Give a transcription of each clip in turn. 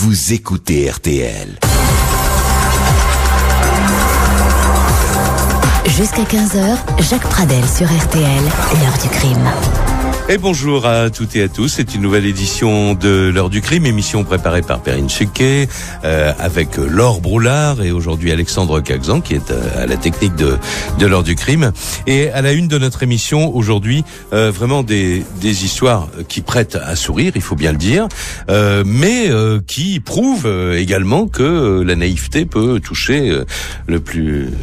vous écoutez RTL. Jusqu'à 15h, Jacques Pradel sur RTL, l'heure du crime. Et bonjour à toutes et à tous, c'est une nouvelle édition de l'heure du crime, émission préparée par Perrine Chequet, avec Laure Broulard et aujourd'hui Alexandre Caxan qui est à la technique de l'heure du crime. Et à la une de notre émission aujourd'hui, vraiment des histoires qui prêtent à sourire, il faut bien le dire, mais qui prouvent également que la naïveté peut toucher le plus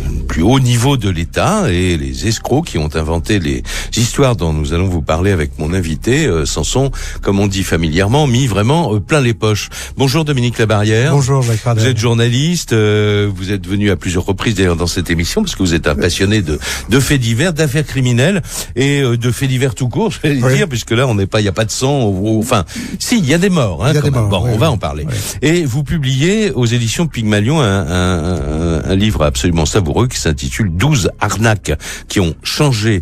haut niveau de l'État, et les escrocs qui ont inventé les histoires dont nous allons vous parler avec mon invité s'en sont, comme on dit familièrement, mis vraiment plein les poches. Bonjour Dominique Labarrière. Bonjour Jacques Pradel. Vous êtes journaliste, vous êtes venu à plusieurs reprises d'ailleurs dans cette émission parce que vous êtes un passionné de faits divers, d'affaires criminelles et de faits divers tout court, je vais dire, puisque là il n'y a pas de sang, enfin, si, il y a des morts, hein, il y a des morts, bon, on va en parler. Et vous publiez aux éditions Pygmalion un livre absolument savoureux qui s'intitule 12 arnaques qui ont changé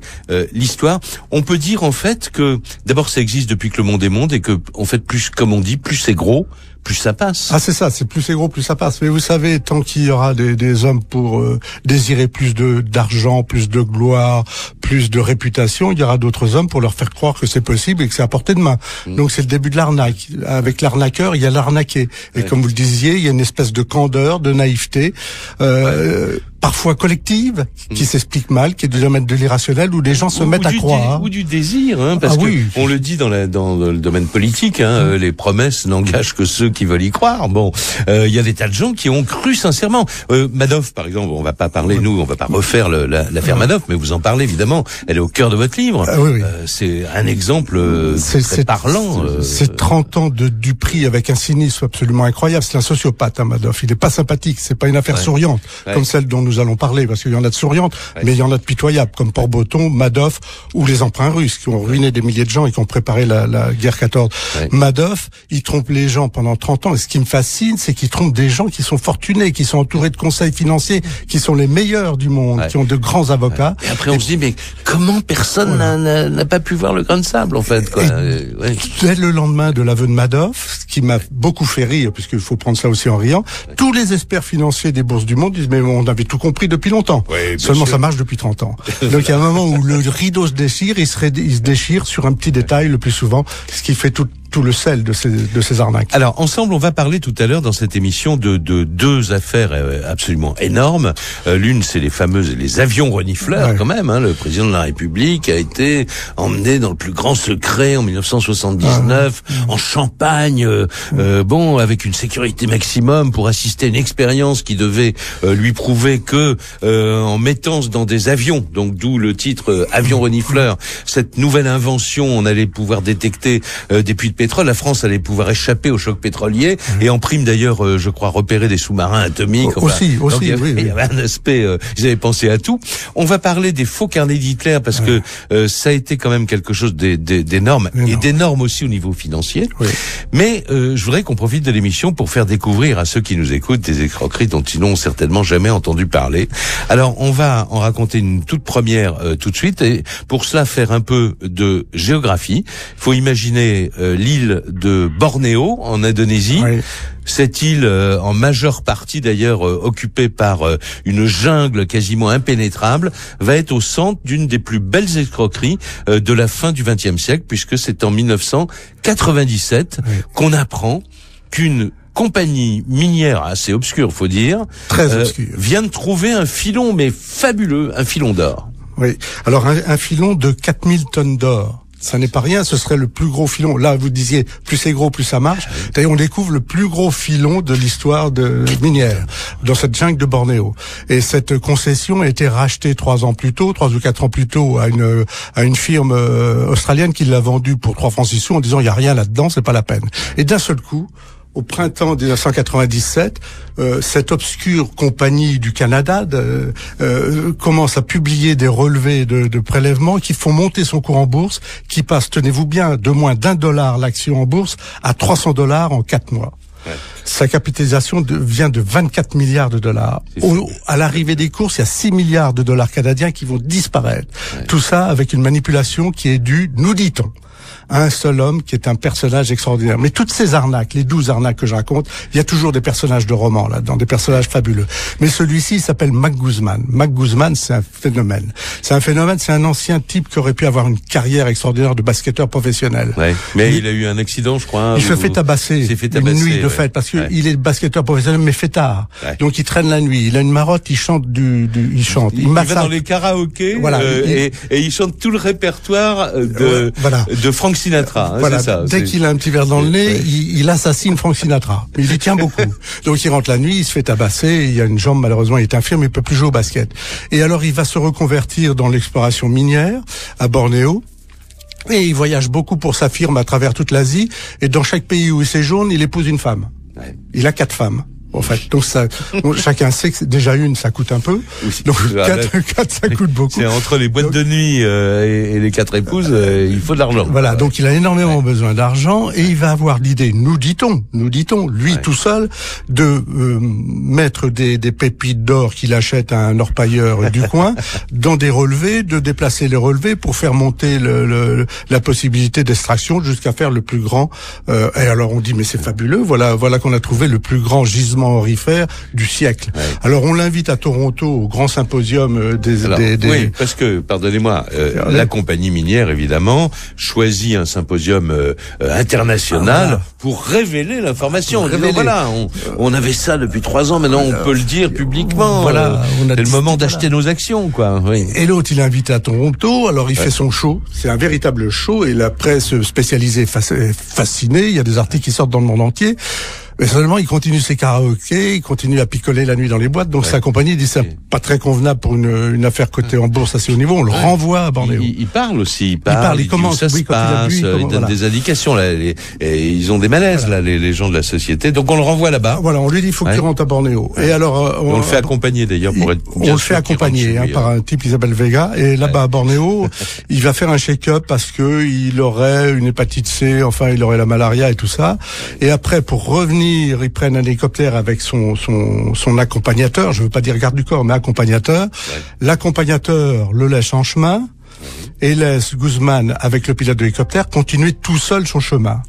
l'histoire. On peut dire en fait que d'abord ça existe depuis que le monde est monde et que en fait plus, comme on dit, plus c'est gros, plus ça passe. Ah, c'est ça, c'est plus c'est gros, plus ça passe. Mais vous savez, tant qu'il y aura des hommes pour désirer plus d'argent, plus de gloire, plus de réputation, il y aura d'autres hommes pour leur faire croire que c'est possible et que c'est à portée de main. Donc c'est le début de l'arnaque. Avec l'arnaqueur, il y a l'arnaqué. Et comme vous le disiez, il y a une espèce de candeur, de naïveté, parfois collective, qui s'explique mal, qui est du domaine de l'irrationnel, où les gens se mettent à croire. Ou du désir, hein, parce que on le dit dans le domaine politique, hein, les promesses n'engagent que ceux qui veulent y croire. Bon, il y a des tas de gens qui ont cru sincèrement. Madoff, par exemple, on va pas parler, nous, on va pas refaire l'affaire Madoff, mais vous en parlez évidemment. Elle est au cœur de votre livre. C'est un exemple très parlant. C'est 30 ans de Dupri avec un cynisme absolument incroyable. C'est un sociopathe, hein, Madoff. Il est pas sympathique. C'est pas une affaire souriante comme celle dont nous allons parler, parce qu'il y en a de souriantes, mais il y en a de pitoyables, comme Port-Breton, Madoff ou les emprunts russes qui ont ruiné des milliers de gens et qui ont préparé la guerre 14. Madoff, il trompe les gens pendant 30 ans, et ce qui me fascine, c'est qu'il trompe des gens qui sont fortunés, qui sont entourés de conseils financiers, qui sont les meilleurs du monde, qui ont de grands avocats. Et après on se dit, mais comment personne n'a pas pu voir le grain de sable, en fait, quoi. Dès le lendemain de l'aveu de Madoff, ce qui m'a beaucoup fait rire, puisqu'il faut prendre ça aussi en riant, tous les experts financiers des bourses du monde disent, mais on avait tout compris depuis longtemps. Seulement ça marche depuis 30 ans. Donc il y a un moment où le rideau se déchire, il se déchire sur un petit détail le plus souvent, ce qui fait tout le sel de ces arnaques. Alors, ensemble, on va parler tout à l'heure dans cette émission de deux affaires absolument énormes. L'une, c'est les avions renifleurs, quand même. Hein. Le président de la République a été emmené dans le plus grand secret en 1979, en Champagne, avec une sécurité maximum pour assister à une expérience qui devait lui prouver que, en mettant dans des avions, donc d'où le titre avion renifleur, cette nouvelle invention, on allait pouvoir détecter des puits de pétrole. La France allait pouvoir échapper au choc pétrolier et en prime d'ailleurs, je crois, repérer des sous-marins atomiques. Aussi, il y avait un aspect, ils avaient pensé à tout. On va parler des faux carnets d'Hitler parce que ça a été quand même quelque chose d'énorme et d'énorme aussi au niveau financier. Mais je voudrais qu'on profite de l'émission pour faire découvrir à ceux qui nous écoutent des escroqueries dont ils n'ont certainement jamais entendu parler. Alors, on va en raconter une toute première tout de suite et pour cela faire un peu de géographie. Il faut imaginer l'île de Bornéo en Indonésie. Cette île, en majeure partie d'ailleurs occupée par une jungle quasiment impénétrable, va être au centre d'une des plus belles escroqueries de la fin du XXe siècle, puisque c'est en 1997 qu'on apprend qu'une compagnie minière assez obscure, faut dire, très obscure, vient de trouver un filon, mais fabuleux, un filon d'or. Oui. Alors un filon de 4000 tonnes d'or. Ça n'est pas rien, ce serait le plus gros filon. Là, vous disiez, plus c'est gros, plus ça marche. D'ailleurs, on découvre le plus gros filon de l'histoire minière, dans cette jungle de Bornéo. Et cette concession a été rachetée 3 ou 4 ans plus tôt, à une firme australienne qui l'a vendue pour 3 francs 6 sous en disant, il y a rien là-dedans, c'est pas la peine. Et d'un seul coup, au printemps 1997, cette obscure compagnie du Canada commence à publier des relevés de prélèvements qui font monter son cours en bourse, qui passe, tenez-vous bien, de moins d'$1 l'action en bourse à $300 en 4 mois. Sa capitalisation vient de 24 milliards de dollars. À l'arrivée des courses, il y a 6 milliards de dollars canadiens qui vont disparaître. Tout ça avec une manipulation qui est due, nous dit-on, un seul homme qui est un personnage extraordinaire. Mais toutes ces arnaques, les 12 arnaques que je raconte, il y a toujours des personnages de romans là-dedans, des personnages fabuleux. Mais celui-ci, il s'appelle Mac Guzman. Mac Guzman, c'est un phénomène. C'est un ancien type qui aurait pu avoir une carrière extraordinaire de basketteur professionnel. Ouais. Mais il a eu un accident, je crois. Il se fait tabasser une nuit de fête, parce que il est basketteur professionnel, mais fêtard. Ouais. Donc il traîne la nuit. Il a une marotte, il chante il chante. Il va dans les karaokés, voilà, et il chante tout le répertoire de Frank Sinatra. Voilà. C'est ça. Dès qu'il a un petit verre dans le nez, il assassine Frank Sinatra. Mais il y tient beaucoup. Donc il rentre la nuit, il se fait tabasser. Il a une jambe, malheureusement, il est infirme, il peut plus jouer au basket. Et alors il va se reconvertir dans l'exploration minière à Bornéo. Et il voyage beaucoup pour sa firme à travers toute l'Asie. Et dans chaque pays où il séjourne, il épouse une femme. Ouais. Il a 4 femmes. En fait, donc ça, chacun sait que déjà une, ça coûte un peu. Oui, donc 4, ça coûte beaucoup. C'est entre les boîtes de nuit et les 4 épouses, il faut de l'argent. Voilà, donc il a énormément besoin d'argent et il va avoir l'idée, nous dit-on, lui tout seul, de mettre des pépites d'or qu'il achète à un orpailleur du coin dans des relevés, de déplacer les relevés pour faire monter la possibilité d'extraction jusqu'à faire le plus grand. Et alors on dit mais c'est fabuleux, voilà qu'on a trouvé le plus grand gisement aurifère du siècle. Ouais. Alors on l'invite à Toronto au grand symposium des... Oui, parce que, pardonnez-moi, la compagnie minière, évidemment, choisit un symposium international pour révéler l'information. Voilà, on avait ça depuis 3 ans, maintenant on peut le dire publiquement. Voilà, c'est le moment d'acheter nos actions, quoi. Oui. Et l'autre, il est invité à Toronto, alors il fait son show. C'est un véritable show et la presse spécialisée est fascinée. Il y a des articles qui sortent dans le monde entier. Mais seulement, il continue ses karaokés, il continue à picoler la nuit dans les boîtes. Donc sa compagnie dit c'est pas très convenable pour une affaire cotée en bourse à ce haut niveau. On le renvoie à Bornéo. Il parle aussi. Il commence. Ça se passe. Il donne des indications. Là, ils ont des malaises là, les gens de la société. Donc on le renvoie là-bas. Voilà, on lui dit il faut que tu rentres à Bornéo. Et alors on le fait accompagner d'ailleurs pour être. On le fait accompagner par un type qui s'appelle Vega. Et là-bas à Bornéo, il va faire un check-up parce que il aurait une hépatite C. Enfin, il aurait la malaria et tout ça. Et après, pour revenir, ils prennent un hélicoptère avec son accompagnateur, je veux pas dire garde du corps, mais accompagnateur. Ouais. L'accompagnateur le laisse en chemin et laisse Guzman, avec le pilote de l'hélicoptère, continuer tout seul son chemin.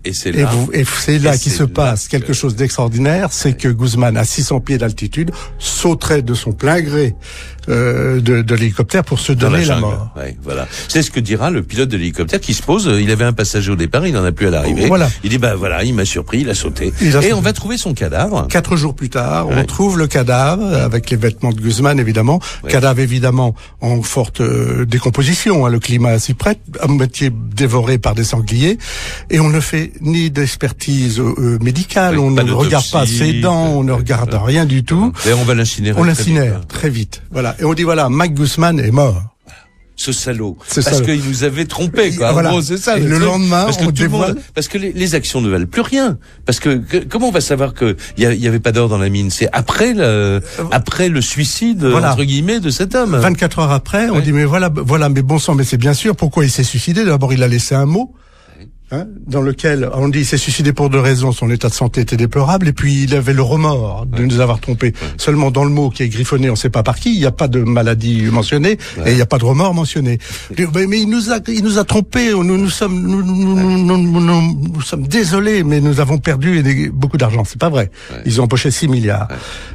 Et c'est là, qu'il se passe quelque chose d'extraordinaire, c'est que Guzman, à 600 pieds d'altitude, sauterait de son plein gré de l'hélicoptère pour se donner la mort. Ouais, voilà. C'est ce que dira le pilote de l'hélicoptère qui se pose. Il avait un passager au départ, il n'en a plus à l'arrivée. Voilà. Il dit il m'a surpris, il a sauté. On va trouver son cadavre. 4 jours plus tard, on trouve le cadavre avec les vêtements de Guzman évidemment. Ouais. Cadavre évidemment en forte décomposition. Le climat s'y prête, à moitié dévoré par des sangliers, et on ne fait ni d'expertise médicale, on ne regarde pas ses dents, on ne regarde rien du tout. Et on va l'incinérer. On l'incinère très vite. Voilà. Et on dit Mac Guzman est mort. Ce salaud. Parce qu'il nous avait trompé, quoi. Voilà. En gros, c'est ça. Et le lendemain, on dévoile. Parce que les actions ne valent plus rien. Parce que comment on va savoir que il y avait pas d'or dans la mine? C'est après le suicide, entre guillemets, de cet homme. 24 heures après, on dit mais voilà, mais bon sang, mais c'est bien sûr pourquoi il s'est suicidé. D'abord, il a laissé un mot. Dans lequel on dit il s'est suicidé pour 2 raisons, son état de santé était déplorable et puis il avait le remords de nous avoir trompés. Seulement dans le mot qui est griffonné, on ne sait pas par qui, il n'y a pas de maladie mentionnée et il n'y a pas de remords mentionné. Mais il nous a trompés, nous sommes désolés, mais nous avons perdu beaucoup d'argent. C'est pas vrai. Ils ont empoché 6 milliards.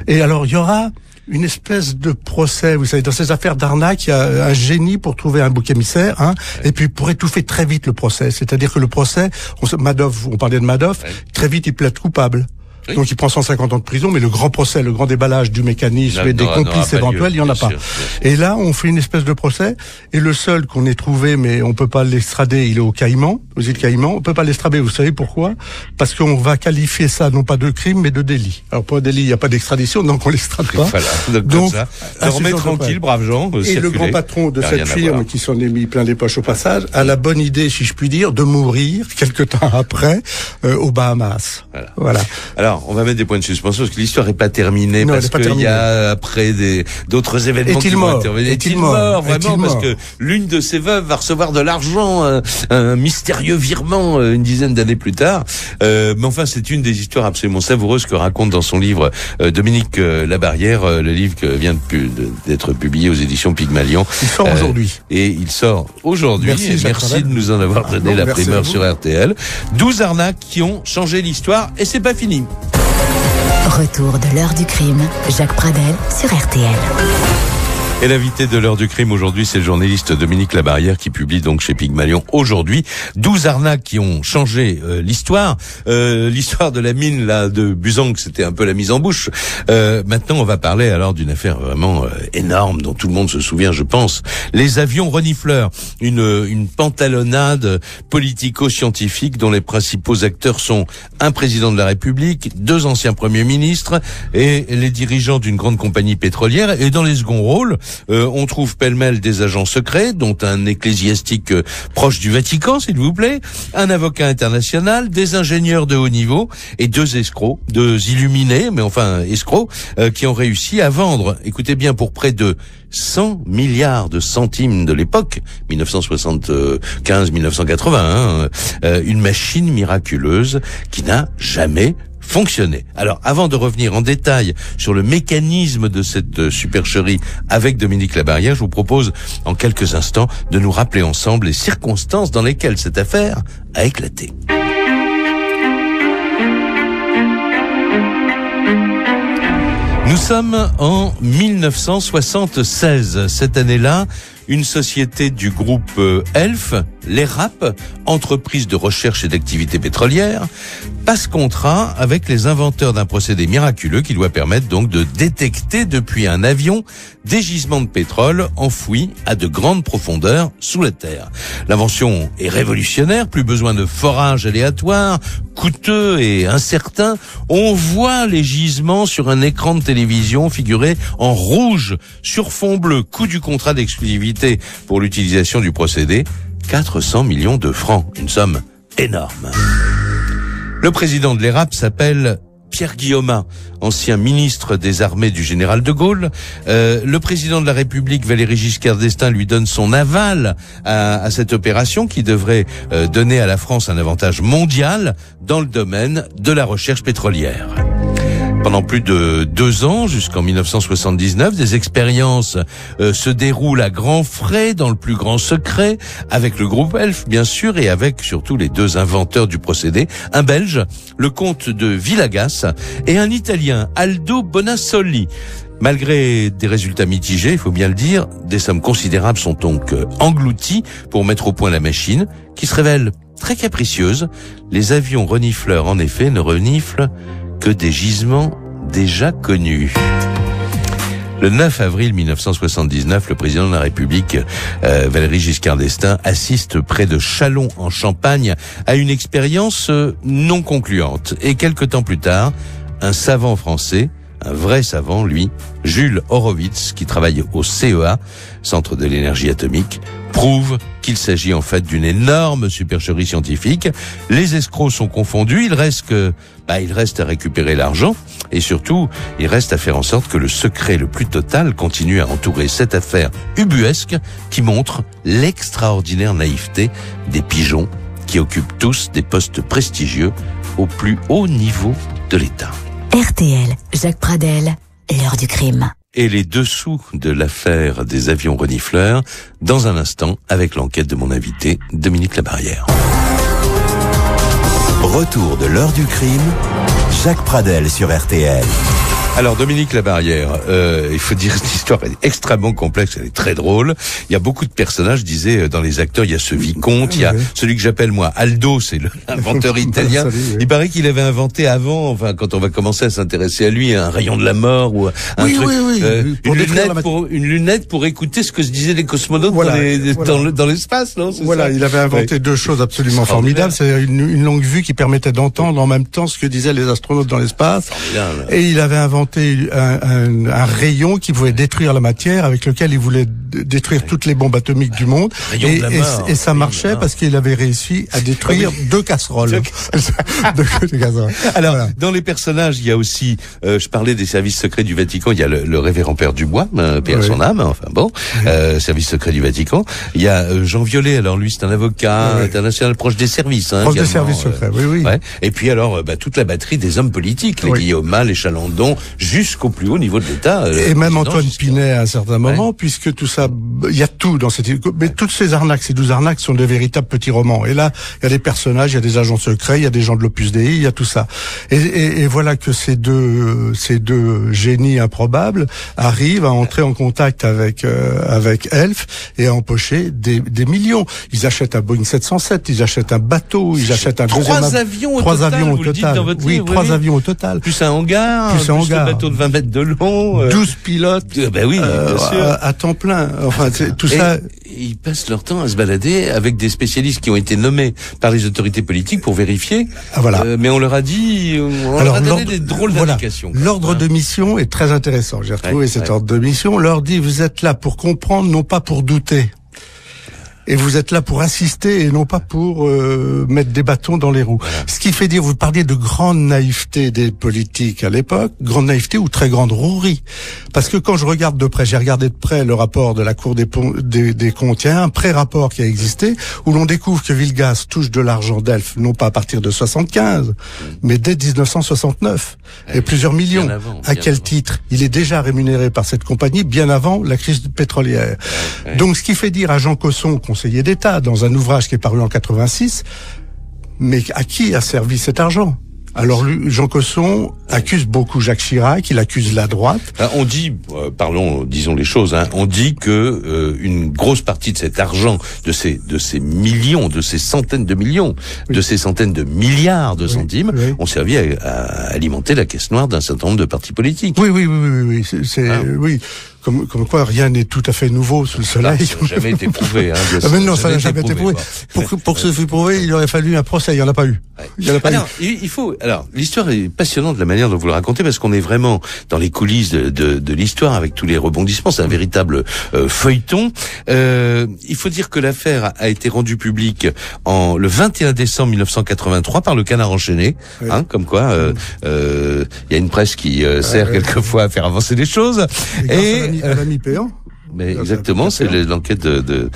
Et alors il y aura une espèce de procès, vous savez, dans ces affaires d'arnaque, il y a un génie pour trouver un bouc émissaire, et puis pour étouffer très vite le procès. C'est-à-dire que le procès, on parlait de Madoff, très vite il plaide coupable. Oui. Donc il prend 150 ans de prison, mais le grand procès, le grand déballage du mécanisme et des complices éventuels, il n'y en a pas. Bien sûr. Et là, on fait une espèce de procès, et le seul qu'on ait trouvé, mais on peut pas l'extrader, il est aux îles Caïmans, on peut pas l'extrader, vous savez pourquoi? Parce qu'on va qualifier ça non pas de crime, mais de délit. Alors pour un délit, il n'y a pas d'extradition, donc on l'extrade pas. Voilà, donc ça, on remet tranquille, braves gens. Et le grand patron de cette firme, qui s'en est mis plein les poches au passage, a la bonne idée, si je puis dire, de mourir quelque temps après, aux Bahamas. Voilà. Alors, Alors, on va mettre des points de suspension parce que l'histoire est pas terminée, non, parce qu'il y a après d'autres événements qui vont intervenir. Est-il mort vraiment, parce que l'une de ses veuves va recevoir de l'argent, un mystérieux virement une dizaine d'années plus tard. Mais enfin, c'est une des histoires absolument savoureuses que raconte dans son livre Dominique Labarrière, le livre qui vient d'être publié aux éditions Pygmalion. Il sort aujourd'hui. Et il sort aujourd'hui. Merci de nous en avoir donné la primeur sur RTL. 12 arnaques qui ont changé l'histoire, et c'est pas fini. Retour de l'heure du crime, Jacques Pradel sur RTL. Et l'invité de l'heure du crime aujourd'hui, c'est le journaliste Dominique Labarrière qui publie donc chez Pygmalion aujourd'hui 12 arnaques qui ont changé l'histoire. L'histoire de la mine là de Buzang, c'était un peu la mise en bouche. Maintenant, on va parler alors d'une affaire vraiment énorme dont tout le monde se souvient, je pense. Les avions renifleurs, une pantalonnade politico-scientifique dont les principaux acteurs sont un président de la République, 2 anciens premiers ministres et les dirigeants d'une grande compagnie pétrolière. Et dans les seconds rôles, on trouve pêle-mêle des agents secrets, dont un ecclésiastique proche du Vatican, s'il vous plaît, un avocat international, des ingénieurs de haut niveau et 2 escrocs, 2 illuminés, mais enfin escrocs, qui ont réussi à vendre, écoutez bien, pour près de 100 milliards de centimes de l'époque, 1975-1980, une machine miraculeuse qui n'a jamais fonctionner. Alors, avant de revenir en détail sur le mécanisme de cette supercherie avec Dominique Labarrière, je vous propose en quelques instants de nous rappeler ensemble les circonstances dans lesquelles cette affaire a éclaté. Nous sommes en 1976. Cette année-là, une société du groupe ELF, l'ERAP, entreprise de recherche et d'activité pétrolière, passe contrat avec les inventeurs d'un procédé miraculeux qui doit permettre donc de détecter depuis un avion des gisements de pétrole enfouis à de grandes profondeurs sous la terre. L'invention est révolutionnaire, plus besoin de forage aléatoire, coûteux et incertain. On voit les gisements sur un écran de télévision figuré en rouge sur fond bleu. Coût du contrat d'exclusivité pour l'utilisation du procédé, 400 millions de francs, une somme énorme. Le président de l'ERAP s'appelle Pierre Guillaumin, ancien ministre des armées du général de Gaulle. Le président de la République, Valéry Giscard d'Estaing, lui donne son aval à cette opération qui devrait donner à la France un avantage mondial dans le domaine de la recherche pétrolière. Pendant plus de 2 ans, jusqu'en 1979, des expériences se déroulent à grands frais, dans le plus grand secret, avec le groupe ELF, bien sûr, et avec surtout les 2 inventeurs du procédé, un Belge, le comte de Villegas, et un Italien, Aldo Bonassoli. Malgré des résultats mitigés, il faut bien le dire, des sommes considérables sont donc englouties pour mettre au point la machine, qui se révèle très capricieuse. Les avions renifleurs, en effet, ne reniflent que des gisements déjà connus. Le 9 avril 1979, le président de la République, Valéry Giscard d'Estaing, assiste près de Châlons en Champagne à une expérience non concluante. Et quelque temps plus tard, un savant français, un vrai savant, lui, Jules Horowitz, qui travaille au CEA, Centre de l'énergie atomique, prouve qu'il s'agit en fait d'une énorme supercherie scientifique. Les escrocs sont confondus, il reste à récupérer l'argent et surtout, il reste à faire en sorte que le secret le plus total continue à entourer cette affaire ubuesque qui montre l'extraordinaire naïveté des pigeons qui occupent tous des postes prestigieux au plus haut niveau de l'État. RTL, Jacques Pradel, l'heure du crime. Et les dessous de l'affaire des avions renifleurs, dans un instant, avec l'enquête de mon invité, Dominique Labarrière. Retour de l'heure du crime, Jacques Pradel sur RTL. Alors Dominique Labarrière, il faut dire que l'histoire est extrêmement complexe, elle est très drôle. Il y a beaucoup de personnages, je disais, dans les acteurs, il y a ce vicomte, il y a celui que j'appelle moi Aldo, c'est l'inventeur italien. Il paraît qu'il avait inventé avant, enfin quand on va commencer à s'intéresser à lui, un rayon de la mort ou un truc, une lunette pour écouter ce que se disaient les cosmonautes dans l'espace, non? Voilà, il avait inventé 2 choses absolument formidables. C'est une longue vue qui permettait d'entendre en même temps ce que disaient les astronautes dans l'espace. Et il avait inventé inventé un rayon qui pouvait détruire la matière, avec lequel il voulait détruire toutes les bombes atomiques du monde. Et ça marchait parce qu'il avait réussi à détruire 2 casseroles. Alors, voilà. Dans les personnages, il y a aussi, je parlais des services secrets du Vatican, il y a le révérend Père Dubois, paix à son âme, enfin bon, service secret du Vatican. Il y a Jean Violet, alors lui c'est un avocat international proche des services. Proche des services secrets, oui. Ouais. Et puis alors, toute la batterie des hommes politiques, les Guillaume, les Chalandon, jusqu'au plus haut niveau de l'État. Et même Antoine Pinet à un certain moment, puisque tout ça, il y a tout dans cette... Mais toutes ces arnaques, ces 12 arnaques sont des véritables petits romans. Et là, il y a des personnages, il y a des agents secrets, il y a des gens de l'Opus Dei, il y a tout ça. Et voilà que ces deux génies improbables arrivent à entrer en contact avec Elf et à empocher des millions. Ils achètent un Boeing 707, ils achètent un bateau, ils achètent un trois avions au total. Oui, 3 avions au total. Plus un hangar, plus un bateau de 20 mètres de long. 12 pilotes. Ben oui, bien sûr. À temps plein. Enfin, tout ça. Ils passent leur temps à se balader avec des spécialistes qui ont été nommés par les autorités politiques pour vérifier. Mais on leur a dit, on leur a donné des drôles d'indications. L'ordre de mission est très intéressant. J'ai retrouvé cet ordre de mission. On leur dit, vous êtes là pour comprendre, non pas pour douter. Et vous êtes là pour assister et non pas pour mettre des bâtons dans les roues. Ce qui fait dire, vous parliez de grande naïveté des politiques à l'époque, grande naïveté ou très grande rouerie. Parce que quand je regarde de près, j'ai regardé de près le rapport de la Cour des comptes, il y a un pré-rapport qui a existé, où l'on découvre que Vilgas touche de l'argent d'Elf, non pas à partir de 75, mais dès 1969. Et plusieurs millions. À quel titre? Il est déjà rémunéré par cette compagnie bien avant la crise pétrolière. Donc ce qui fait dire à Jean Cosson, conseiller d'État, dans un ouvrage qui est paru en 86, mais à qui a servi cet argent? Alors Jean Cosson accuse beaucoup Jacques Chirac, il accuse la droite. On dit, disons les choses, on dit que une grosse partie de cet argent, de ces millions, de ces centaines de millions, de ces centaines de milliards de centimes, ont servi à alimenter la caisse noire d'un certain nombre de partis politiques. Oui. Oui. Comme quoi, rien n'est tout à fait nouveau sous le soleil. Ça n'a jamais été prouvé. Mais non, ça n'a jamais été prouvé. Pour que ce fût prouvé, il aurait fallu un procès. Il n'y en a pas eu. L'histoire est passionnante de la manière dont vous le racontez, parce qu'on est vraiment dans les coulisses de l'histoire avec tous les rebondissements. C'est un véritable feuilleton. Il faut dire que l'affaire a été rendue publique le 21 décembre 1983 par le Canard enchaîné. Comme quoi, il y a une presse qui sert quelquefois à faire avancer les choses. À l'ami Péan. Mais exactement, c'est l'enquête de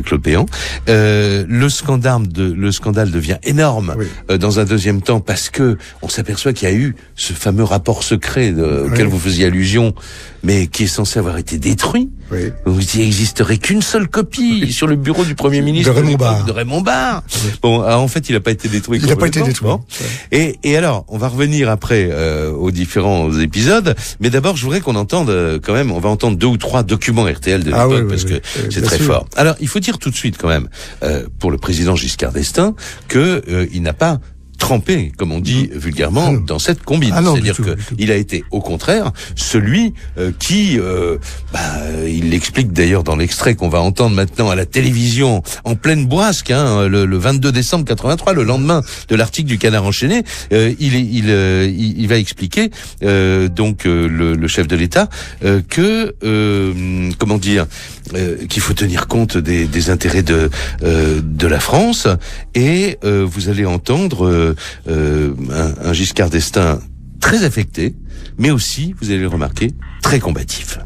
Claude Péan. Le scandale devient énorme dans un deuxième temps, parce que on s'aperçoit qu'il y a eu ce fameux rapport secret auquel vous faisiez allusion, mais qui est censé avoir été détruit. Il n'existerait qu'une seule copie sur le bureau du Premier ministre de Raymond Barre. Bon, alors, en fait, il n'a pas été détruit. Il n'a pas été détruit. Et alors, on va revenir après aux différents épisodes, mais d'abord, je voudrais qu'on entende quand même, on va entendre 2 ou 3 documents RTL de l'époque, parce que c'est très fort. Alors, il faut dire tout de suite quand même, pour le président Giscard d'Estaing, que il n'a pas trempé, comme on dit vulgairement, dans cette combine. C'est-à-dire que il a été, au contraire, celui qui, il l'explique d'ailleurs dans l'extrait qu'on va entendre maintenant à la télévision, en pleine bourrasque, le 22 décembre 83, le lendemain de l'article du Canard enchaîné, il va expliquer, le chef de l'État, que, qu'il faut tenir compte des intérêts de la France, et vous allez entendre un Giscard d'Estaing très affecté, mais aussi, vous allez le remarquer, très combatif.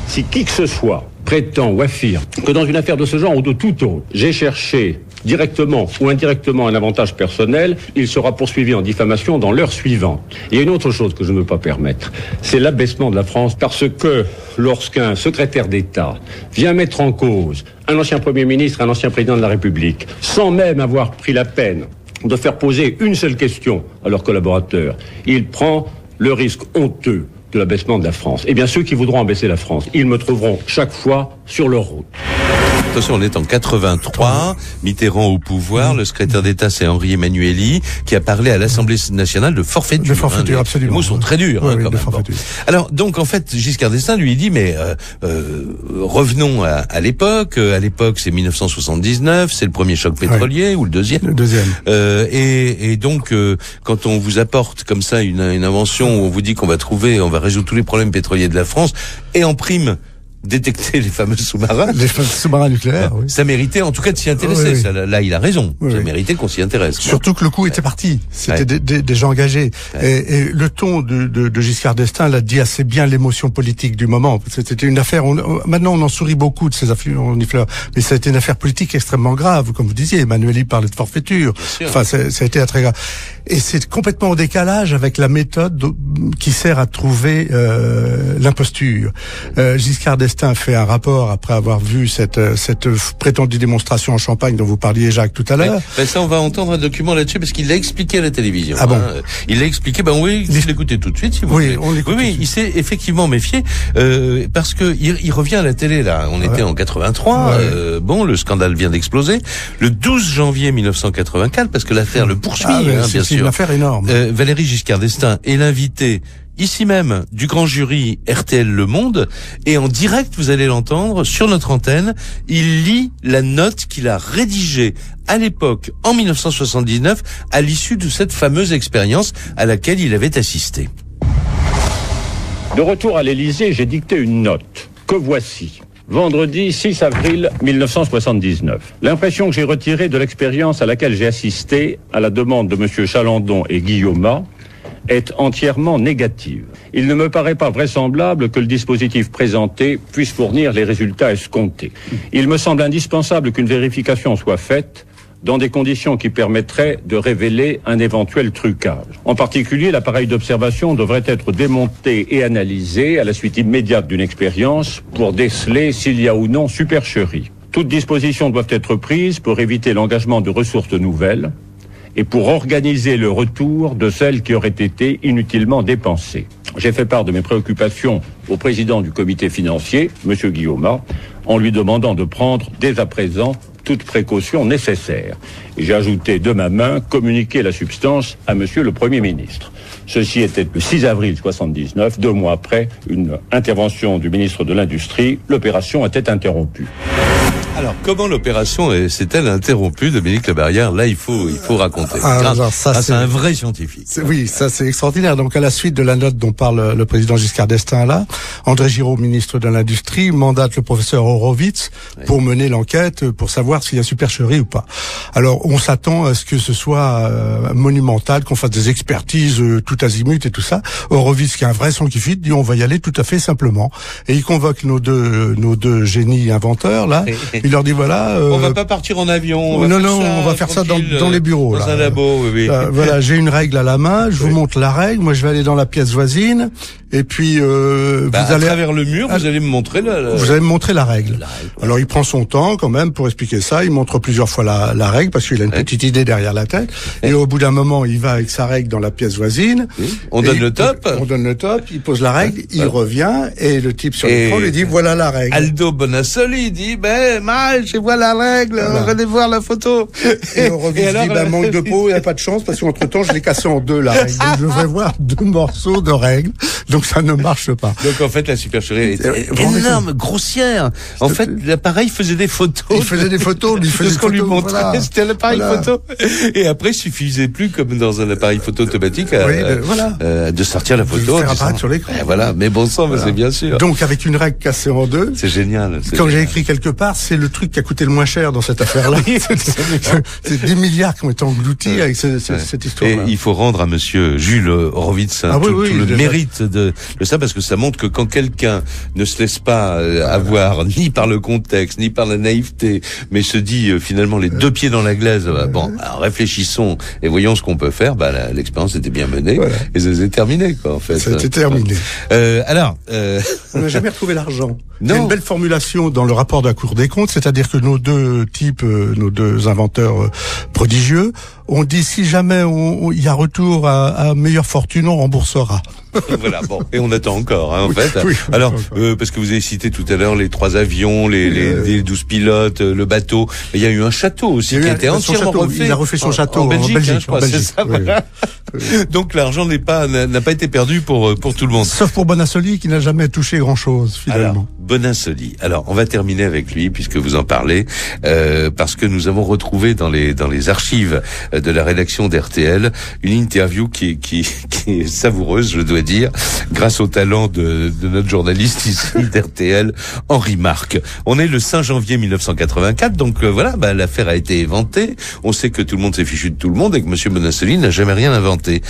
Si qui que ce soit prétend ou affirme que dans une affaire de ce genre ou de tout autre, j'ai cherché directement ou indirectement un avantage personnel, il sera poursuivi en diffamation dans l'heure suivante. Il y a une autre chose que je ne veux pas permettre, c'est l'abaissement de la France, parce que lorsqu'un secrétaire d'État vient mettre en cause un ancien Premier ministre, un ancien président de la République, sans même avoir pris la peine de faire poser une seule question à leurs collaborateurs, il prend le risque honteux de l'abaissement de la France. Eh bien, ceux qui voudront abaisser la France, ils me trouveront chaque fois sur leur route. attention, on est en 83, Mitterrand au pouvoir, le secrétaire d'État c'est Henri Emmanuelli, qui a parlé à l'Assemblée nationale de forfaiture. De forfaiture, absolument. Les mots sont très durs, quand même. Bon. Alors, donc, en fait, Giscard d'Estaing lui dit, mais revenons à l'époque. À l'époque, c'est 1979, c'est le premier choc pétrolier, ou le deuxième. Le deuxième. Et donc, quand on vous apporte comme ça une invention où on vous dit qu'on va résoudre tous les problèmes pétroliers de la France, et en prime, détecter les fameux sous-marins. Les fameux sous-marins nucléaires, oui. Ça méritait en tout cas de s'y intéresser. Oui. Ça, là, il a raison. Oui. Ça méritait qu'on s'y intéresse. Surtout que le coup était parti. C'était des gens engagés. Et le ton de Giscard d'Estaing l'a dit assez bien l'émotion politique du moment. C'était une affaire, maintenant on en sourit beaucoup de ces affaires, mais ça a été une affaire politique extrêmement grave. Comme vous disiez, Emmanuel parlait de forfaiture. Enfin, ça a été très grave. Et c'est complètement en décalage avec la méthode qui sert à trouver l'imposture. Giscard d'Estaing fait un rapport après avoir vu cette prétendue démonstration en Champagne dont vous parliez, Jacques, tout à l'heure. Ben ça, on va entendre un document là-dessus parce qu'il l'a expliqué à la télévision. Ah bon? Il l'a expliqué. Ben oui, vous l'écoutez tout de suite, si vous voulez. On l'écoute. Oui, il s'est effectivement méfié parce que il revient à la télé là. On était en 83. Bon, le scandale vient d'exploser. Le 12 janvier 1984, parce que l'affaire le poursuit, bien sûr. C'est une affaire énorme. Valéry Giscard d'Estaing est l'invité ici même du grand jury RTL Le Monde, et en direct, vous allez l'entendre sur notre antenne, il lit la note qu'il a rédigée à l'époque, en 1979, à l'issue de cette fameuse expérience à laquelle il avait assisté. De retour à l'Élysée, j'ai dicté une note, que voici. Vendredi 6 avril 1979. L'impression que j'ai retirée de l'expérience à laquelle j'ai assisté à la demande de M. Chalandon et Guillaumat est entièrement négative. Il ne me paraît pas vraisemblable que le dispositif présenté puisse fournir les résultats escomptés. Il me semble indispensable qu'une vérification soit faite dans des conditions qui permettraient de révéler un éventuel trucage. En particulier, l'appareil d'observation devrait être démonté et analysé à la suite immédiate d'une expérience pour déceler s'il y a ou non supercherie. Toutes dispositions doivent être prises pour éviter l'engagement de ressources nouvelles et pour organiser le retour de celles qui auraient été inutilement dépensées. J'ai fait part de mes préoccupations au président du comité financier, M. Guillaumat, en lui demandant de prendre dès à présent toute précaution nécessaire. Et j'ai ajouté de ma main communiquer la substance à M. le Premier ministre. Ceci était le 6 avril 79, 2 mois après une intervention du ministre de l'Industrie. L'opération était interrompue. Alors, comment l'opération s'est-elle interrompue, Dominique Labarrière? Là, il faut raconter. C'est un vrai scientifique. Oui, ça c'est extraordinaire. Donc, à la suite de la note dont parle le président Giscard d'Estaing là, André Giraud, ministre de l'Industrie, mandate le professeur Horowitz pour mener l'enquête, pour savoir s'il y a supercherie ou pas. Alors, on s'attend à ce que ce soit monumental, qu'on fasse des expertises tout azimut et tout ça. Horowitz, qui est un vrai scientifique, dit on va y aller tout à fait simplement. Et il convoque nos deux génies inventeurs là. Il leur dit voilà. On va pas partir en avion. On va faire ça dans les bureaux. Dans un labo, oui. Voilà, j'ai une règle à la main. Je vous montre la règle. Moi, je vais aller dans la pièce voisine. Et puis vous allez à travers le mur. Vous allez me montrer Vous allez me montrer la règle. Alors, il prend son temps quand même pour expliquer ça. Il montre plusieurs fois la règle parce qu'il a une petite idée derrière la tête. Et au bout d'un moment, il va avec sa règle dans la pièce voisine. On donne le top. On donne le top. Il pose la règle. Il revient et le type sur l'écran lui dit voilà la règle. Aldo Bonassoli dit je vois la règle, venez voir la photo. Et on revient, dit, manque de peau, il n'y a pas de chance, parce qu'entre temps, je l'ai cassé en deux, la règle. Donc, je vais voir 2 morceaux de règle. Donc, ça ne marche pas. Donc, en fait, la supercherie était énorme, grossière. En fait, l'appareil faisait des photos. Il faisait des photos, de ce qu'on lui montrait. C'était l'appareil photo. Et après, il suffisait plus, comme dans un appareil photo automatique, de sortir la photo. Faire apparaître sur l'écran. Voilà. Mais bon sang, c'est bien sûr. Donc, avec une règle cassée en deux. C'est génial. Quand j'ai écrit quelque part, c'est le truc qui a coûté le moins cher dans cette affaire-là. C'est des milliards qui ont été engloutis avec cette histoire-là. Et il faut rendre à monsieur Jules Horowitz tout le mérite de ça, parce que ça montre que quand quelqu'un ne se laisse pas avoir ni par le contexte, ni par la naïveté, mais se dit finalement les 2 pieds dans la glace, alors réfléchissons et voyons ce qu'on peut faire, l'expérience était bien menée et ça s'est terminé, quoi, en fait. Ça a été terminé. On n'a jamais retrouvé l'argent. Il y a une belle formulation dans le rapport de la Cour des comptes, c'est-à-dire que nos deux inventeurs prodigieux On dit si jamais il y a retour à meilleure fortune, on remboursera. Voilà, bon, et on attend encore, en oui, fait. Oui, alors, parce que vous avez cité tout à l'heure les 3 avions, les 12 pilotes, le bateau. Il y a eu un château aussi qui était entièrement refait. Il a refait son château en Belgique, je crois, c'est ça. Oui, voilà. Donc l'argent n'a pas été perdu pour tout le monde. Sauf pour Bonassoli qui n'a jamais touché grand-chose finalement. Alors, Bonassoli. Alors, on va terminer avec lui puisque vous en parlez, parce que nous avons retrouvé dans les archives de la rédaction d'RTL une interview qui est savoureuse, je dois dire, grâce au talent de notre journaliste ici d'RTL, Henri Marc. On est le 5 janvier 1984, donc voilà, l'affaire a été éventée. On sait que tout le monde s'est fichu de tout le monde et que Monsieur Bonassoli n'a jamais rien inventé.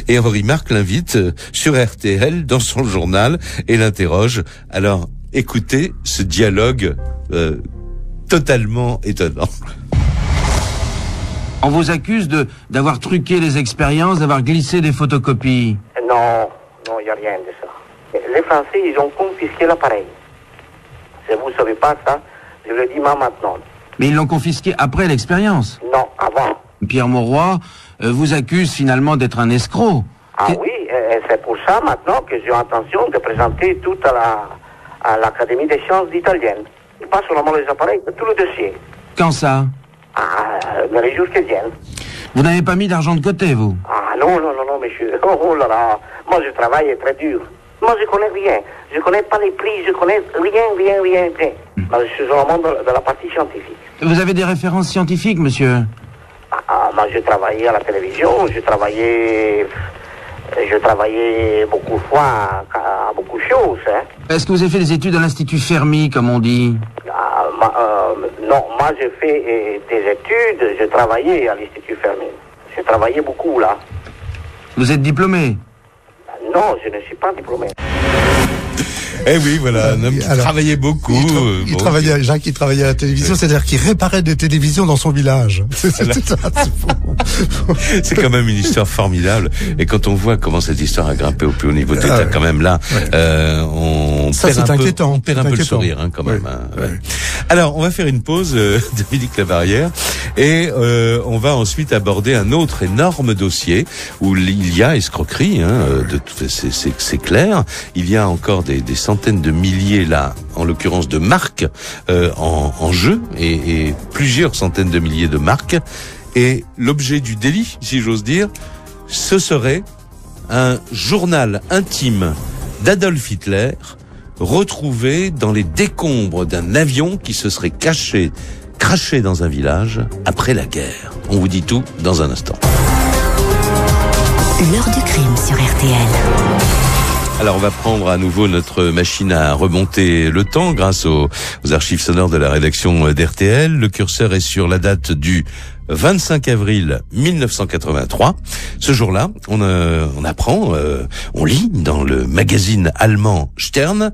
Et Henri Marc l'invite sur RTL dans son journal et l'interroge. Alors, écoutez ce dialogue totalement étonnant. On vous accuse d'avoir truqué les expériences, d'avoir glissé des photocopies. Non, il n'y a rien de ça. Les Français, ils ont confisqué l'appareil. Si vous ne savez pas ça, je le dis maintenant. Mais ils l'ont confisqué après l'expérience. Non, avant. Pierre Mauroy vous accuse finalement d'être un escroc. Ah oui, et c'est pour ça maintenant que j'ai l'intention de présenter tout à l'Académie des sciences italiennes. Pas seulement les appareils, mais tout le dossier. Quand ça? Dans les jours qui viennent. Vous n'avez pas mis d'argent de côté, vous? Ah non, monsieur. Oh là là. Moi, je travaille très dur. Moi, je connais rien. Je connais pas les prix, je connais rien. Moi, je suis seulement de la partie scientifique. Vous avez des références scientifiques, monsieur? Moi, je travaillais à la télévision, je travaillais beaucoup de fois à beaucoup de choses. Hein. Est-ce que vous avez fait des études à l'Institut Fermi, comme on dit? Non, moi j'ai fait des études, je travaillais à l'Institut Fermi. J'ai travaillé beaucoup là. Vous êtes diplômé? Non, je ne suis pas diplômé. Eh oui, voilà, un homme qui travaillait beaucoup. Jacques, il travaillait à la télévision, c'est-à-dire qu'il réparait des télévisions dans son village. C'est quand même une histoire formidable. Et quand on voit comment cette histoire a grimpé au plus haut niveau d'État, quand même là, on perd un peu le sourire, quand même. Ouais. Alors, on va faire une pause, Dominique Labarrière, et on va ensuite aborder un autre énorme dossier où il y a escroquerie. C'est clair. Il y a encore des centaines de milliers là, en l'occurrence de marques en jeu et plusieurs centaines de milliers de marques. Et l'objet du délit, si j'ose dire, ce serait un journal intime d'Adolf Hitler retrouvé dans les décombres d'un avion qui se serait craché dans un village après la guerre. On vous dit tout dans un instant. L'heure du crime sur RTL. Alors on va prendre à nouveau notre machine à remonter le temps grâce aux archives sonores de la rédaction d'RTL. Le curseur est sur la date du 25 avril 1983. Ce jour-là, on apprend, on lit dans le magazine allemand Stern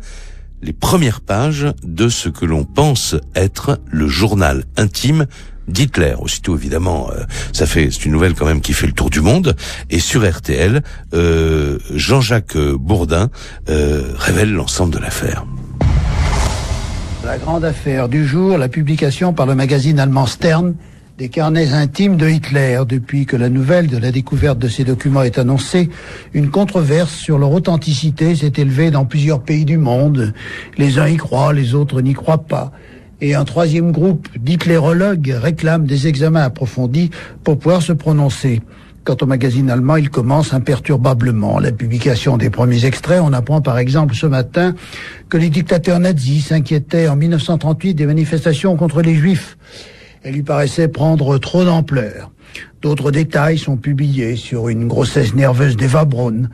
les premières pages de ce que l'on pense être le journal intime d'Hitler. Aussitôt, évidemment, c'est une nouvelle quand même qui fait le tour du monde. Et sur RTL, Jean-Jacques Bourdin révèle l'ensemble de l'affaire. La grande affaire du jour, la publication par le magazine allemand Stern des carnets intimes de Hitler. Depuis que la nouvelle de la découverte de ces documents est annoncée, une controverse sur leur authenticité s'est élevée dans plusieurs pays du monde. Les uns y croient, les autres n'y croient pas. Et un troisième groupe d'hitlérologues réclame des examens approfondis pour pouvoir se prononcer. Quant au magazine allemand, il commence imperturbablement la publication des premiers extraits. On apprend par exemple ce matin que les dictateurs nazis s'inquiétaient en 1938 des manifestations contre les Juifs. Elle lui paraissait prendre trop d'ampleur. D'autres détails sont publiés sur une grossesse nerveuse d'Eva Braun.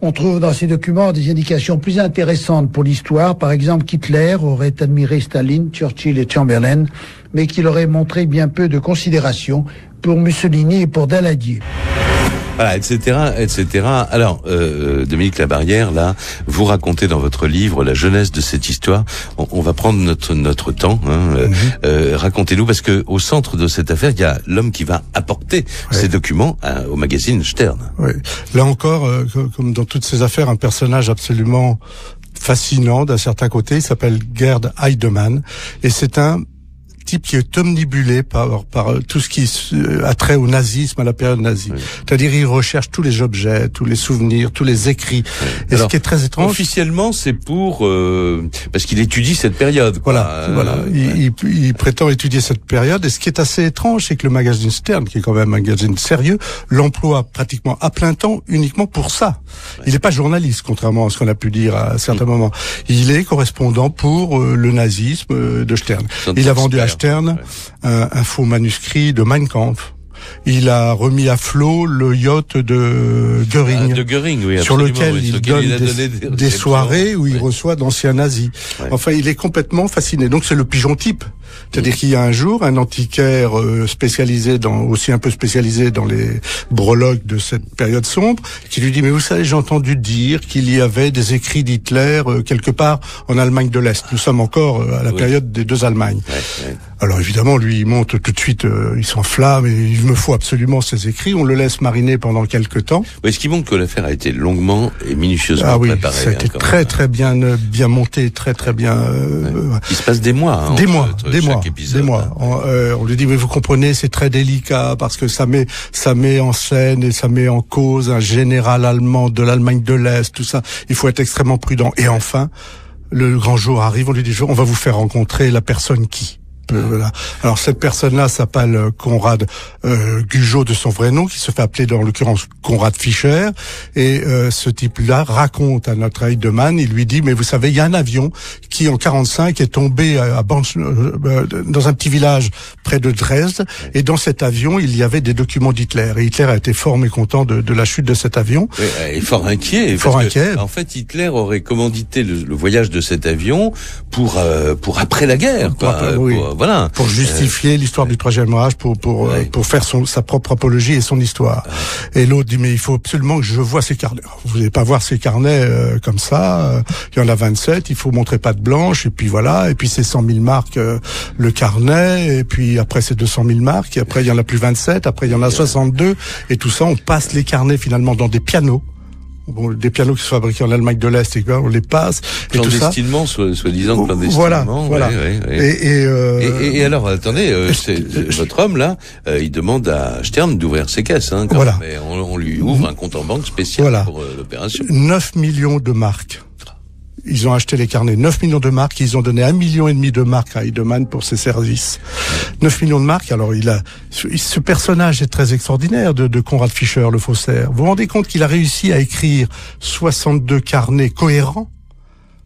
On trouve dans ces documents des indications plus intéressantes pour l'histoire, par exemple qu'Hitler aurait admiré Staline, Churchill et Chamberlain, mais qu'il aurait montré bien peu de considération pour Mussolini et pour Daladier. Voilà, etc. Alors, Dominique Labarrière, là, vous racontez dans votre livre la jeunesse de cette histoire. On va prendre notre temps. Racontez-nous, parce que au centre de cette affaire, il y a l'homme qui va apporter ces documents au magazine Stern. Oui. Là encore, comme dans toutes ces affaires, un personnage absolument fascinant d'un certain côté. Il s'appelle Gerd Heidemann, et c'est un type qui est omnibulé par tout ce qui a trait au nazisme, à la période nazie. Oui. C'est-à-dire, il recherche tous les objets, tous les souvenirs, tous les écrits. Oui. Et alors, ce qui est très étrange... Officiellement, c'est pour... parce qu'il étudie cette période. Quoi. Voilà. Il prétend étudier cette période. Et ce qui est assez étrange, c'est que le magazine Stern, qui est quand même un magazine sérieux, l'emploie pratiquement à plein temps uniquement pour ça. Ouais. Il n'est pas journaliste, contrairement à ce qu'on a pu dire à certains moments. Il est correspondant pour le nazisme de Stern. Il a vendu à Stern un faux manuscrit de Mein Kampf. Il a remis à flot le yacht de Göring, oui, sur lequel il donne des soirées où il reçoit d'anciens nazis. Ouais. Enfin, il est complètement fasciné. Donc c'est le pigeon type. C'est-à-dire qu'il y a un jour un antiquaire spécialisé aussi un peu spécialisé dans les brologues de cette période sombre, qui lui dit: mais vous savez, j'ai entendu dire qu'il y avait des écrits d'Hitler quelque part en Allemagne de l'Est. Nous sommes encore à la période des deux Allemagnes. Ouais. Alors évidemment, lui, il monte tout de suite, il s'enflamme et il me faut absolument ces écrits. On le laisse mariner pendant quelques temps. Oui, ce qui montre que l'affaire a été longuement et minutieusement préparée. Ça a été très bien monté, très bien. Il se passe des mois. Des mois. On lui dit: mais vous comprenez, c'est très délicat parce que ça met en scène et ça met en cause un général allemand de l'Allemagne de l'Est, tout ça. Il faut être extrêmement prudent. Et enfin, le grand jour arrive. On lui dit: on va vous faire rencontrer la personne qui. Voilà. Alors cette personne-là s'appelle Konrad Gugeaud de son vrai nom, qui se fait appeler dans l'occurrence Konrad Fischer. Et ce type-là raconte à notre Heidemann, il lui dit: mais vous savez, il y a un avion qui en 45 est tombé dans un petit village près de Dresde. Et dans cet avion, il y avait des documents d'Hitler. Et Hitler a été fort mécontent de la chute de cet avion. Et fort inquiet. En fait, Hitler aurait commandité le voyage de cet avion pour après la guerre. Voilà. Pour justifier l'histoire du Troisième Reich, pour faire sa propre apologie et son histoire. Et l'autre dit: mais il faut absolument que je voie ces carnets. Vous n'allez pas voir ces carnets comme ça. Il y en a 27. Il faut montrer patte blanche. Et puis voilà. Et puis c'est 100 000 marks le carnet. Et puis après c'est 200 000 marks. Et après il y en a plus 27. Après il y en a 62. Et tout ça, on passe les carnets finalement dans des pianos. Des pianos qui sont fabriqués en Allemagne de l'Est, et on les passe. Clandestinement, soi-disant clandestinement. Voilà. Et alors, attendez, votre homme là, il demande à Stern d'ouvrir ses caisses. Voilà. Mais on lui ouvre un compte en banque spécial pour l'opération. 9 millions de marks. Ils ont acheté les carnets, 9 millions de marques, ils ont donné 1,5 million de marques à Heidemann pour ses services. 9 millions de marques, alors ce personnage est très extraordinaire de Konrad Fischer, le faussaire. Vous vous rendez compte qu'il a réussi à écrire 62 carnets cohérents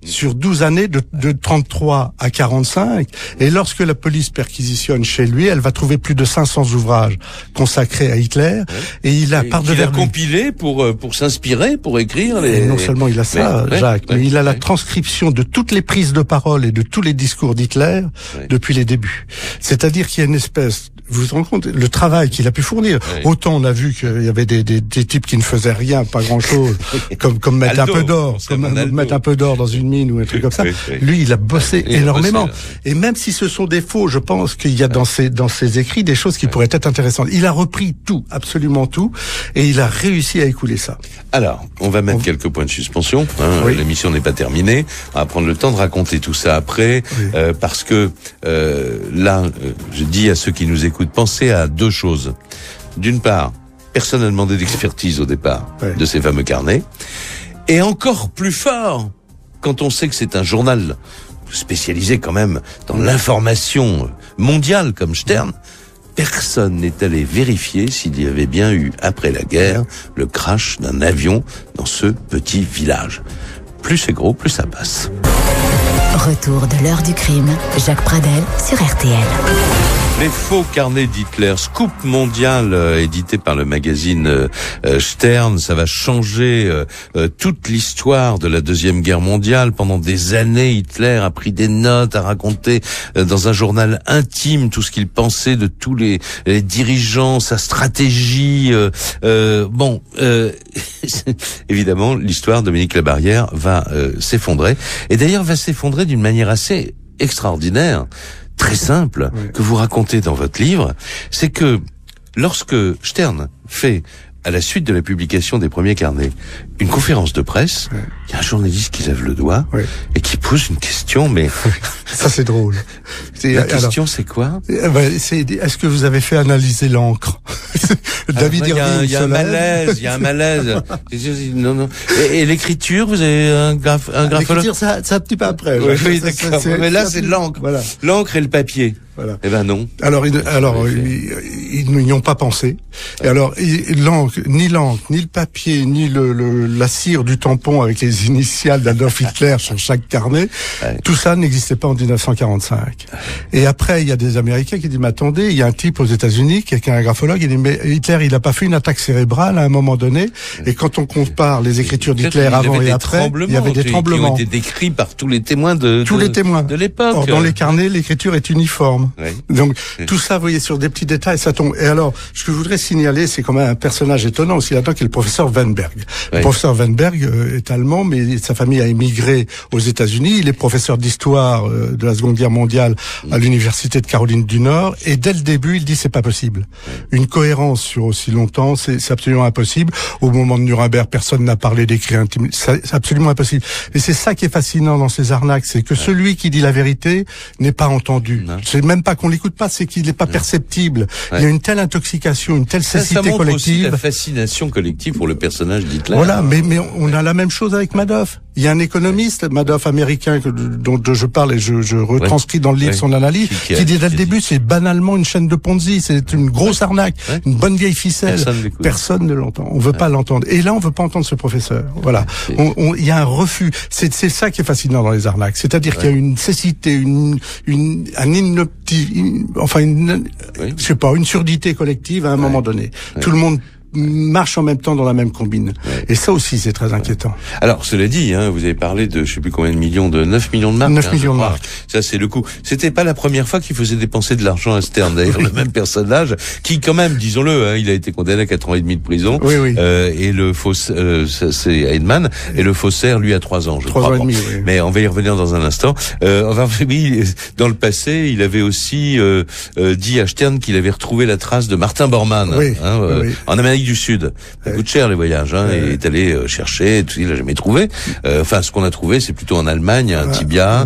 sur 12 années de 33 à 45, et lorsque la police perquisitionne chez lui, elle va trouver plus de 500 ouvrages consacrés à Hitler, et il a compilé pour s'inspirer, pour écrire les... Et non seulement il a ça, Jacques, mais il a la transcription de toutes les prises de parole et de tous les discours d'Hitler depuis les débuts. C'est-à-dire qu'il y a une espèce... Vous vous rendez compte le travail qu'il a pu fournir. Autant on a vu qu'il y avait des types qui ne faisaient rien, pas grand-chose, comme mettre un peu d'or, mettre un peu d'or dans une mine ou un truc comme ça. Lui, il a bossé énormément. Et même si ce sont des faux, je pense qu'il y a dans ses écrits des choses qui pourraient être intéressantes. Il a repris tout, absolument tout, et il a réussi à écouler ça. Alors, on va mettre quelques points de suspension. L'émission n'est pas terminée. On va prendre le temps de raconter tout ça après, parce que là, je dis à ceux qui nous écoutent, pensez à deux choses. D'une part, personne n'a demandé d'expertise au départ de ces fameux carnets. Et encore plus fort, quand on sait que c'est un journal spécialisé quand même dans l'information mondiale comme Stern, personne n'est allé vérifier s'il y avait bien eu, après la guerre, le crash d'un avion dans ce petit village. Plus c'est gros, plus ça passe. Retour de l'heure du crime, Jacques Pradel sur RTL. Les faux carnets d'Hitler, scoop mondial édité par le magazine Stern, ça va changer toute l'histoire de la Deuxième Guerre mondiale. Pendant des années, Hitler a pris des notes, a raconté dans un journal intime tout ce qu'il pensait de tous les dirigeants, sa stratégie. Évidemment, l'histoire de Dominique Labarrière va s'effondrer. Et d'ailleurs, va s'effondrer d'une manière assez extraordinaire. Très simple, que vous racontez dans votre livre, c'est que lorsque Stern fait à la suite de la publication des premiers carnets, une conférence de presse. Il y a un journaliste qui lève le doigt et qui pose une question, mais ça c'est drôle. La question, c'est quoi? Est-ce que vous avez fait analyser l'encre? David Irving. Il y a un malaise. Non. Et l'écriture, vous avez un graphologue? L'écriture, c'est un petit peu après. Oui, d'accord. Mais là, c'est l'encre. Voilà. L'encre et le papier. Voilà. Eh ben non. Alors ils n'y ont pas pensé. Et alors l'encre, ni le papier, ni la cire du tampon avec les initiales d'Adolf Hitler sur chaque carnet, tout ça n'existait pas en 1945. Et après, il y a des Américains qui disent mais attendez, il y a un type aux États-Unis qui est un graphologue, il dit mais Hitler, il a pas fait une attaque cérébrale à un moment donné. Et quand on compare les écritures d'Hitler avant et après, il y avait des tremblements qui ont été décrits par tous les témoins de l'époque. Or, dans les carnets, l'écriture est uniforme. Donc tout ça, vous voyez, sur des petits détails, ça tombe. Et alors, ce que je voudrais signaler, c'est quand même un personnage étonnant aussi là-dedans, qui est le professeur Weinberg. Le professeur Weinberg est allemand, mais sa famille a émigré aux États-Unis. Il est professeur d'histoire de la Seconde Guerre mondiale à l'université de Caroline du Nord. Et dès le début, il dit c'est pas possible. Une cohérence sur aussi longtemps, c'est absolument impossible. Au moment de Nuremberg, personne n'a parlé d'écrit intime. C'est absolument impossible. Et c'est ça qui est fascinant dans ces arnaques, c'est que celui qui dit la vérité n'est pas entendu. C'est même pas qu'on l'écoute pas, c'est qu'il n'est pas perceptible. Il y a une telle intoxication, une telle cécité collective. Ça montre aussi la fascination collective pour le personnage d'Hitler. Voilà, mais on a la même chose avec Madoff. Il y a un économiste, Madoff américain, dont je parle et je retranscris dans le livre son analyse, qui dit dès le début, c'est banalement une chaîne de Ponzi, c'est une grosse arnaque, une bonne vieille ficelle. Personne ne l'entend. On veut pas l'entendre. Et là, on veut pas entendre ce professeur. Voilà. Il y a un refus. C'est ça qui est fascinant dans les arnaques. C'est-à-dire qu'il y a une cécité, une surdité collective à un moment donné. Tout le monde marche en même temps dans la même combine. Et ça aussi, c'est très inquiétant. Alors, cela dit, vous avez parlé de, je sais plus combien de millions, de 9 millions de marques. 9 millions de marques. Ça, c'est le coup. C'était pas la première fois qu'il faisait dépenser de l'argent à Stern. D'ailleurs, le même personnage, qui, quand même, disons-le, il a été condamné à 4 ans et demi de prison. Et le c'est Heidemann. Et le faussaire, lui, à 3 ans, je crois. 3 ans et demi, Mais on va y revenir dans un instant. Dans le passé, il avait aussi, dit à Stern qu'il avait retrouvé la trace de Martin Bormann. En Amérique du Sud. Ça coûte cher les voyages, il est allé chercher, tout, il a jamais trouvé. Ce qu'on a trouvé, c'est plutôt en Allemagne, un tibia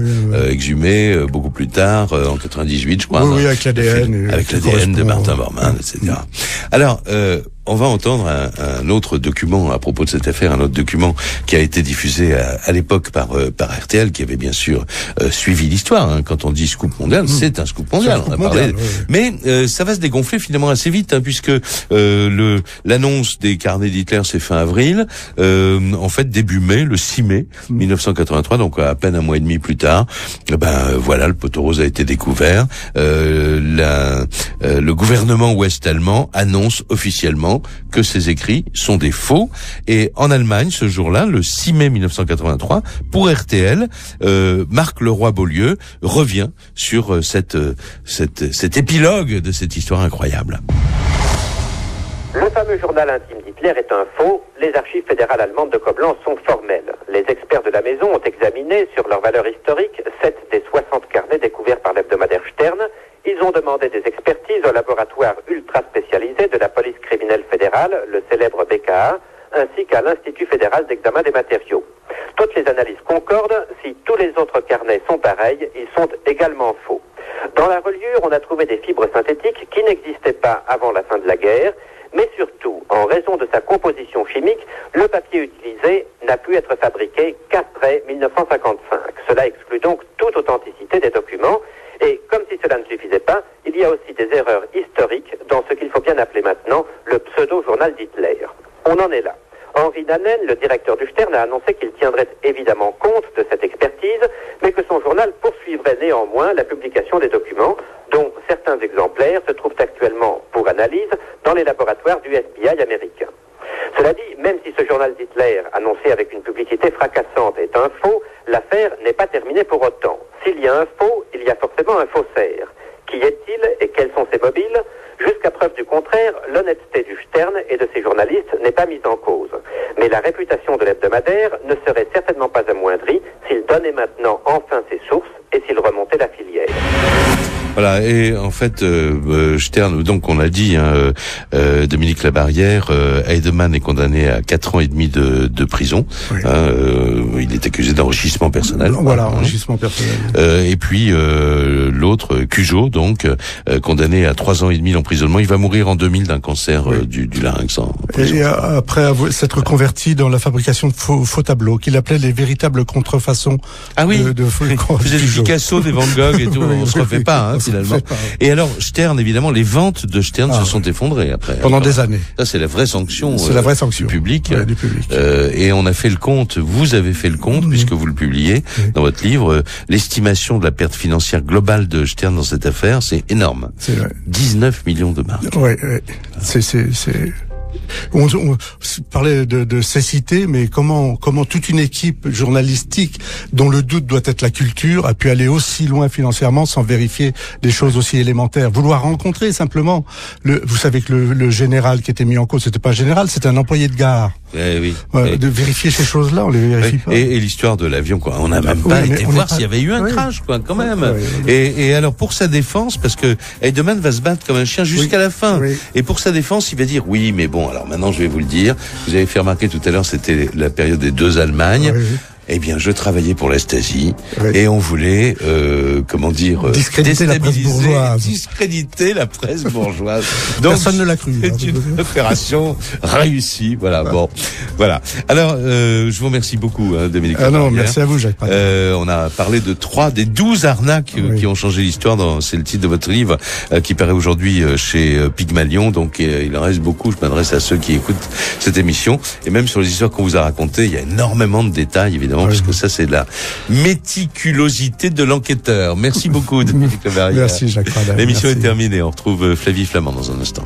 exhumé beaucoup plus tard, en 98, je crois. Avec l'ADN. Avec l'ADN de Martin Bormann, etc. Alors, on va entendre un autre document à propos de cette affaire, un autre document qui a été diffusé à l'époque par RTL, qui avait bien sûr suivi l'histoire. Quand on dit scoop mondial, c'est un scoop mondial. Mais ça va se dégonfler finalement assez vite, puisque l'annonce des carnets d'Hitler, c'est fin avril. En fait, début mai, le 6 mai 1983, donc à peine un mois et demi plus tard, voilà, le poteau rose a été découvert. Le gouvernement ouest-allemand annonce officiellement que ces écrits sont des faux. Et en Allemagne, ce jour-là, le 6 mai 1983, pour RTL, Marc Leroy-Beaulieu revient sur cet épilogue de cette histoire incroyable. Le fameux journal intime d'Hitler est un faux. Les archives fédérales allemandes de Koblenz sont formelles. Les experts de la maison ont examiné, sur leur valeur historique, 7 des 60 carnets découverts par l'hebdomadaire Stern. Ils ont demandé des expertises au laboratoire ultra spécialisé de la police criminelle fédérale, le célèbre BKA, ainsi qu'à l'Institut fédéral d'examen des matériaux. Toutes les analyses concordent. Si tous les autres carnets sont pareils, ils sont également faux. Dans la reliure, on a trouvé des fibres synthétiques qui n'existaient pas avant la fin de la guerre, mais surtout, en raison de sa composition chimique, le papier utilisé n'a pu être fabriqué qu'après 1955. Cela exclut donc toute authenticité des documents. Et comme si cela ne suffisait pas, il y a aussi des erreurs historiques dans ce qu'il faut bien appeler maintenant le pseudo-journal d'Hitler. On en est là. Henri Nannen, le directeur du Stern, a annoncé qu'il tiendrait évidemment compte de cette expertise, mais que son journal poursuivrait néanmoins la publication des documents, dont certains exemplaires se trouvent actuellement pour analyse dans les laboratoires du FBI américain. Cela dit, même si ce journal d'Hitler, annoncé avec une publicité fracassante, est un faux, l'affaire n'est pas terminée pour autant. S'il y a un faux, il y a forcément un faussaire. Qui est-il et quels sont ses mobiles? Jusqu'à preuve du contraire, l'honnêteté du Stern et de ses journalistes n'est pas mise en cause. Mais la réputation de l'hebdomadaire ne serait certainement pas amoindrie s'il donnait maintenant enfin ses sources et s'il remontait la filière. Voilà, et en fait, Stern, donc on l'a dit, Dominique Labarrière, Heidemann est condamné à 4 ans et demi de prison. Oui. Il est accusé d'enrichissement personnel. Voilà, enrichissement personnel. Et puis l'autre, Cujo, donc condamné à 3 ans et demi d'emprisonnement. Il va mourir en 2000 d'un cancer du larynx. Et après s'être converti dans la fabrication de faux tableaux, qu'il appelait les véritables contrefaçons. Ah oui, de faisait du Picasso, des Van Gogh et tout. On se refait pas, finalement. Et alors Stern, évidemment, les ventes de Stern se sont effondrées après. Pendant des années. Ça, c'est la vraie sanction. C'est la vraie sanction du public. Ouais, du public. Et on a fait le compte. Vous avez fait le compte puisque vous le publiez dans votre livre. L'estimation de la perte financière globale de Stern dans cette affaire, c'est énorme. C'est vrai. 19 millions de marks. Ouais. On parlait de cécité, mais comment toute une équipe journalistique dont le doute doit être la culture a pu aller aussi loin financièrement sans vérifier des choses aussi élémentaires. Vouloir rencontrer simplement vous savez que le général qui était mis en cause, c'était pas un général, c'était un employé de gare. Oui. De vérifier ces choses-là, on les vérifie pas. Et l'histoire de l'avion, quoi. On n'a même pas été voir s'il y avait eu un crash, quoi, quand même. Et alors, pour sa défense, parce que Heidemann va se battre comme un chien jusqu'à la fin. Oui. Et pour sa défense, il va dire, oui, mais bon, alors maintenant, je vais vous le dire. Vous avez fait remarquer tout à l'heure, c'était la période des 2 Allemagnes. Oui. Eh bien, je travaillais pour la Stasi et on voulait, discréditer la presse bourgeoise. Discréditer la presse bourgeoise. Donc, personne ne l'a cru. C'est une opération réussie. Voilà. Bon, voilà. Alors, je vous remercie beaucoup, Dominique. Merci à vous, Jacques Pradel. On a parlé de 3 des 12 arnaques qui ont changé l'histoire. C'est le titre de votre livre qui paraît aujourd'hui chez Pygmalion. Donc, il en reste beaucoup. Je m'adresse à ceux qui écoutent cette émission et même sur les histoires qu'on vous a racontées, il y a énormément de détails, évidemment. Parce que ça, c'est de la méticulosité de l'enquêteur. Merci beaucoup, Dominique Labarrière. Merci, Jacques Pradel. L'émission est terminée. On retrouve Flavie Flamand dans un instant.